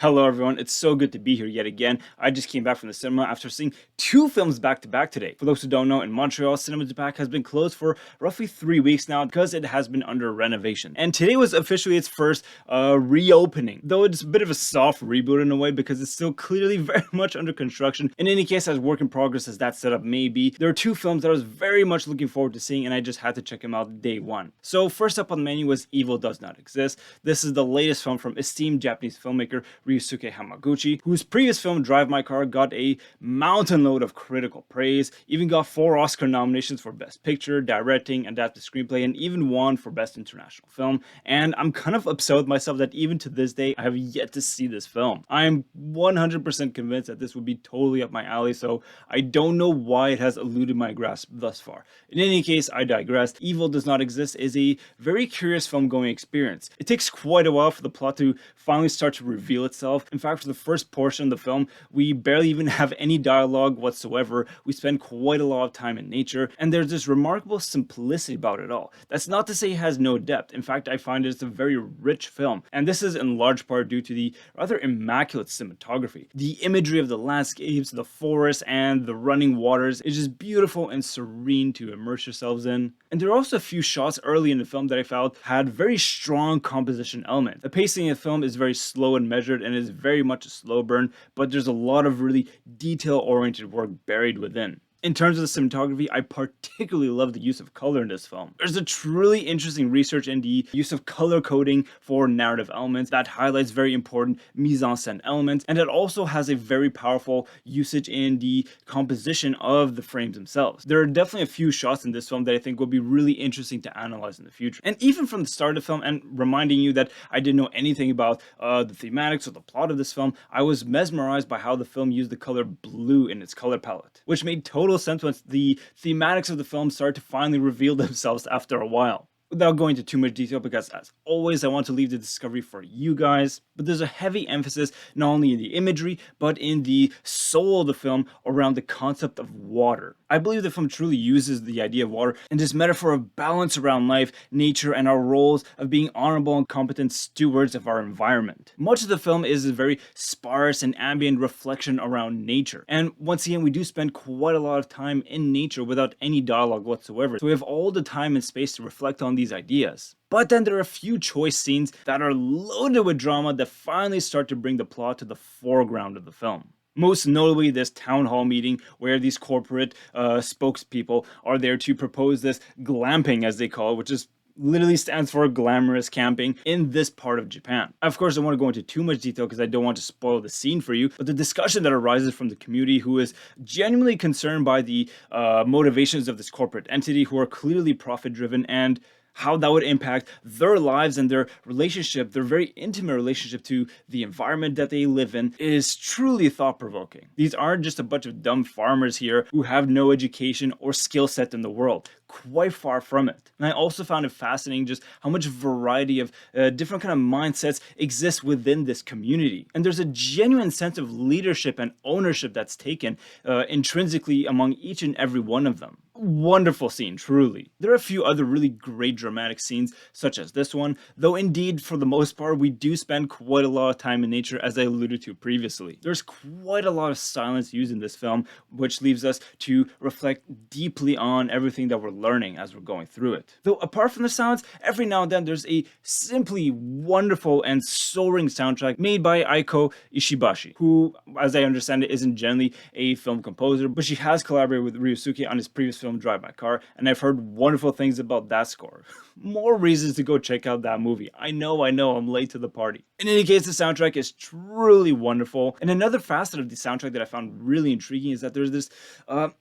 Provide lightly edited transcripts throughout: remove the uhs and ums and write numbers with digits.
Hello everyone, it's so good to be here yet again. I just came back from the cinema after seeing two films back to back today. For those who don't know, in Montreal, Cinema de Pack has been closed for roughly 3 weeks now because it has been under renovation. And today was officially its first reopening, though it's a bit of a soft reboot in a way because it's still clearly very much under construction. In any case, as work in progress as that setup may be, there are two films that I was very much looking forward to seeing and I just had to check them out day one. So first up on the menu was Evil Does Not Exist. This is the latest film from esteemed Japanese filmmaker Ryusuke Hamaguchi, whose previous film Drive My Car got a mountain load of critical praise, even got 4 Oscar nominations for Best Picture, Directing, Adapted Screenplay, and even won for Best International Film. And I'm kind of upset with myself that even to this day, I have yet to see this film. I'm 100% convinced that this would be totally up my alley, so I don't know why it has eluded my grasp thus far. In any case, I digress. Evil Does Not Exist is a very curious film-going experience. It takes quite a while for the plot to finally start to reveal itself. In fact, for the first portion of the film, we barely even have any dialogue whatsoever. We spend quite a lot of time in nature, and there's this remarkable simplicity about it all. That's not to say it has no depth. In fact, I find it's a very rich film, and this is in large part due to the rather immaculate cinematography. The imagery of the landscapes, the forest, and the running waters is just beautiful and serene to immerse yourselves in. And there are also a few shots early in the film that I felt had very strong composition elements. The pacing of the film is very slow and measured and is very much a slow burn, but there's a lot of really detail-oriented work buried within. In terms of the cinematography, I particularly love the use of color in this film. There's a truly interesting research in the use of color coding for narrative elements that highlights very important mise-en-scène elements, and it also has a very powerful usage in the composition of the frames themselves. There are definitely a few shots in this film that I think will be really interesting to analyze in the future. And even from the start of the film, and reminding you that I didn't know anything about the thematics or the plot of this film, I was mesmerized by how the film used the color blue in its color palette, which made total sense once the thematics of the film started to finally reveal themselves after a while. Without going into too much detail, because as always, I want to leave the discovery for you guys, but there's a heavy emphasis not only in the imagery, but in the soul of the film around the concept of water. I believe the film truly uses the idea of water and this metaphor of balance around life, nature, and our roles of being honorable and competent stewards of our environment. Much of the film is a very sparse and ambient reflection around nature. And once again, we do spend quite a lot of time in nature without any dialogue whatsoever. So we have all the time and space to reflect on these ideas. But then there are a few choice scenes that are loaded with drama that finally start to bring the plot to the foreground of the film. Most notably, this town hall meeting where these corporate spokespeople are there to propose this glamping, as they call it, which is literally stands for glamorous camping in this part of Japan. Of course, I don't want to go into too much detail because I don't want to spoil the scene for you, but the discussion that arises from the community who is genuinely concerned by the motivations of this corporate entity who are clearly profit-driven and how that would impact their lives and their relationship, their very intimate relationship to the environment that they live in, is truly thought-provoking. These aren't just a bunch of dumb farmers here who have no education or skill set in the world. Quite far from it. And I also found it fascinating just how much variety of different kind of mindsets exist within this community. And there's a genuine sense of leadership and ownership that's taken intrinsically among each and every one of them. Wonderful scene, truly. There are a few other really great dramatic scenes, such as this one, though indeed, for the most part, we do spend quite a lot of time in nature, as I alluded to previously. There's quite a lot of silence used in this film, which leaves us to reflect deeply on everything that we're learning as we're going through it. Though apart from the sounds, every now and then there's a simply wonderful and soaring soundtrack made by Aiko Ishibashi, who, as I understand it, isn't generally a film composer, but she has collaborated with Ryusuke on his previous film Drive My Car, and I've heard wonderful things about that score. More reasons to go check out that movie. I know, I'm late to the party. In any case, the soundtrack is truly wonderful, and another facet of the soundtrack that I found really intriguing is that there's this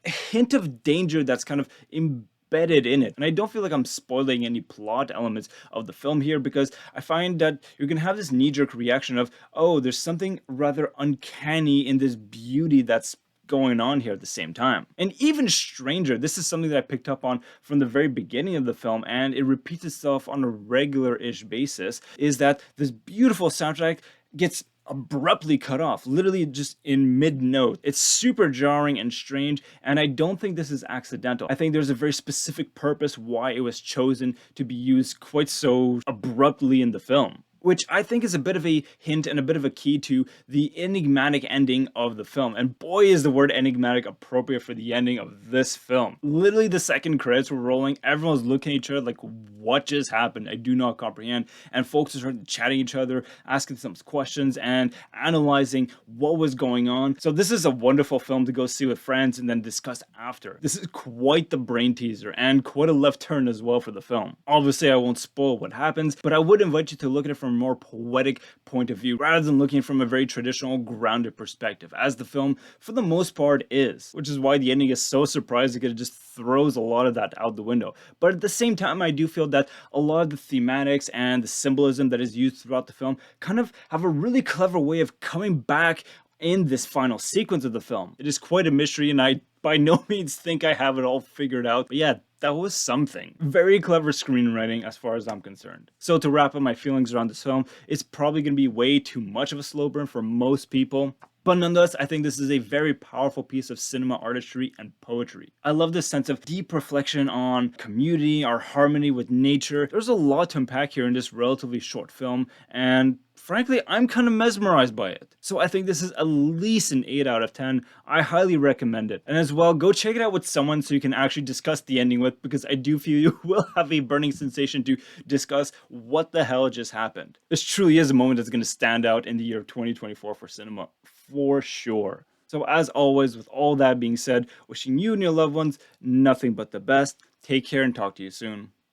hint of danger that's kind of embedded in it. And I don't feel like I'm spoiling any plot elements of the film here because I find that you're gonna have this knee-jerk reaction of, oh, there's something rather uncanny in this beauty that's going on here at the same time. And even stranger, this is something that I picked up on from the very beginning of the film, and it repeats itself on a regular-ish basis, is that this beautiful soundtrack gets abruptly cut off, literally just in mid-note. It's super jarring and strange, and I don't think this is accidental. I think there's a very specific purpose why it was chosen to be used quite so abruptly in the film. which I think is a bit of a hint and a bit of a key to the enigmatic ending of the film. And boy, is the word enigmatic appropriate for the ending of this film. Literally, the second credits were rolling, everyone was looking at each other like, what just happened? I do not comprehend. And folks started chatting each other, asking some questions, and analyzing what was going on. So this is a wonderful film to go see with friends and then discuss after. This is quite the brain teaser and quite a left turn as well for the film. Obviously, I won't spoil what happens, but I would invite you to look at it from a more poetic point of view rather than looking from a very traditional, grounded perspective, as the film, for the most part, is. Which is why the ending is so surprising, because it just throws a lot of that out the window. But at the same time, I do feel that a lot of the thematics and the symbolism that is used throughout the film kind of have a really clever way of coming back in this final sequence of the film. It is quite a mystery, and I by no means think I have it all figured out. But yeah, that was something. Very clever screenwriting as far as I'm concerned. So to wrap up my feelings around this film, it's probably going to be way too much of a slow burn for most people. But nonetheless, I think this is a very powerful piece of cinema artistry and poetry. I love this sense of deep reflection on community, our harmony with nature. There's a lot to unpack here in this relatively short film, and frankly, I'm kind of mesmerized by it. So I think this is at least an 8 out of 10. I highly recommend it. And as well, go check it out with someone so you can actually discuss the ending with, because I do feel you will have a burning sensation to discuss what the hell just happened. This truly is a moment that's going to stand out in the year of 2024 for cinema, for sure. So as always, with all that being said, wishing you and your loved ones nothing but the best. Take care and talk to you soon.